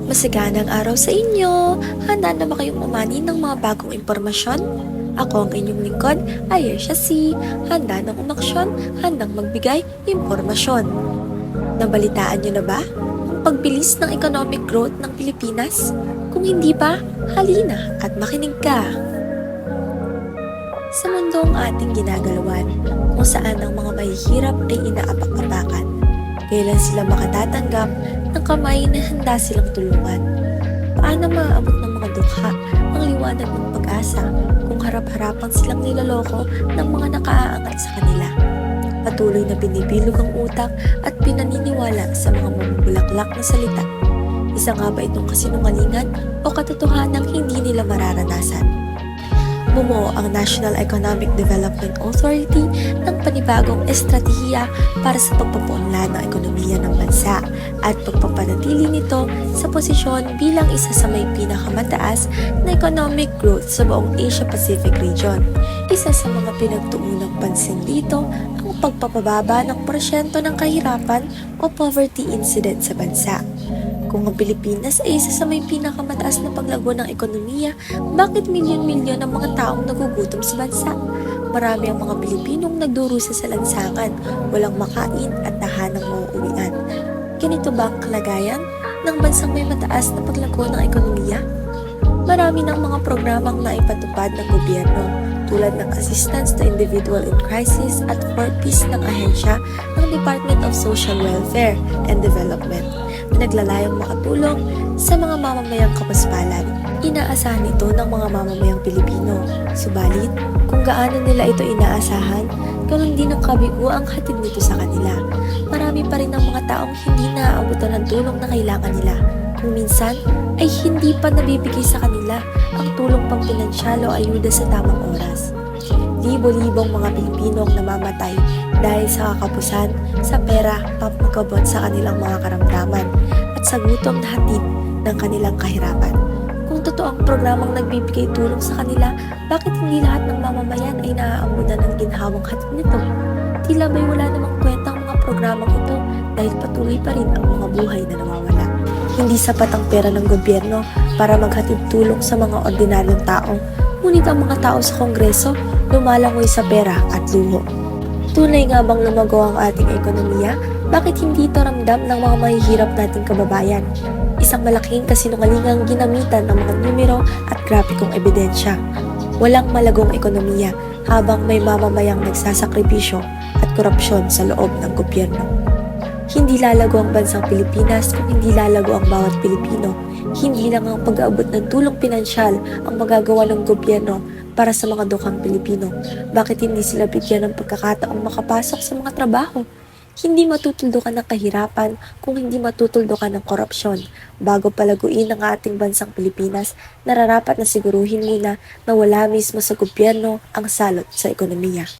Masaganang araw sa inyo! Handa na ba kayong umani ng mga bagong impormasyon? Ako ang inyong lingkod, Ayesha C. Handa ng umaksyon, handang magbigay impormasyon. Nabalitaan niyo na ba ang pagbilis ng economic growth ng Pilipinas? Kung hindi pa, halina at makinig ka. Sa mundong ating ginagalawan, kung saan ang mga mahihirap ay inaapak-apakan, kailan sila makatatanggap ng kamay na handa silang tulungan? Paano maaabot ng mga dukha ang liwanag ng pag-asa kung harap-harapan silang niloloko ng mga nakaaangat sa kanila? Patuloy na binibilog ang utak at pinaniniwala sa mga mamubulaklak na salita. Isa nga ba itong kasinungalingan o katotohanang hindi nila mararanasan? Bumuo ang National Economic Development Authority ng panibagong estratehiya para sa pagpapaunlad ng ekonomiya ng bansa at pagpapanatili nito sa posisyon bilang isa sa may pinakamataas na economic growth sa buong Asia-Pacific region. Isa sa mga pinagtuunang pansin dito ang pagpapababa ng porsyento ng kahirapan o poverty incidence sa bansa. Kung ang Pilipinas ay isa sa may pinakamataas na paglago ng ekonomiya, bakit milyon-milyon ang mga taong nagugutom sa bansa? Marami ang mga Pilipinong nagdurusa sa lansangan, walang makain at tahanang mauuwian. Ganito ba ang kalagayan ng bansang may mataas na paglago ng ekonomiya? Marami ng mga programang naipatupad ng gobyerno tulad ng Assistance to Individual in Crisis at 4Ps ng ahensya ng Department of Social Welfare and Development na naglalayong makatulong sa mga mamamayang kapaspalan. Inaasahan ito ng mga mamamayang Pilipino. Subalit, kung gaano nila ito inaasahan, ganun din ang kabigo ang hatid nito sa kanila. Marami pa rin ang mga taong hindi naaabutan ng tulong na kailangan nila. Kung minsan, ay hindi pa nabibigay sa kanila ang tulong pampinansyal o ayuda sa tamang oras. Libo-libong mga Pilipino ang namamatay dahil sa kakapusan, sa pera, papagabot sa kanilang mga karamdaman at sa gutom na hatid ng kanilang kahirapan. Kung totoo ang programang nagbibigay tulong sa kanila, bakit hindi lahat ng mamamayan ay naaamudan ng ginhawang hatid nito? Tila ba'y wala namang kwenta ang mga programang ito dahil patuloy pa rin ang mga buhay na nawawala. Hindi sapat ang pera ng gobyerno para maghatid tulong sa mga ordinaryong tao, ngunit ang mga tao sa Kongreso lumalangoy sa pera at luho. Tunay nga bang lumago ang ating ekonomiya? Bakit hindi ito ramdam ng mga mahihirap nating kababayan? Isang malaking kasinungalingang ginamitan ng mga numero at grafikong ebidensya. Walang malagong ekonomiya habang may mamamayang nagsasakripisyo at korupsyon sa loob ng gobyerno. Hindi lalago ang bansang Pilipinas kung hindi lalago ang bawat Pilipino. Hindi lang ang pag-aabot ng tulong pinansyal ang magagawa ng gobyerno para sa mga dukhang Pilipino. Bakit hindi sila bigyan ng pagkakataong makapasok sa mga trabaho? Hindi matutuldukan ng kahirapan kung hindi matutuldukan ng korupsyon. Bago palaguin ang ating bansang Pilipinas, nararapat na siguruhin muna na wala mismo sa gobyerno ang salot sa ekonomiya.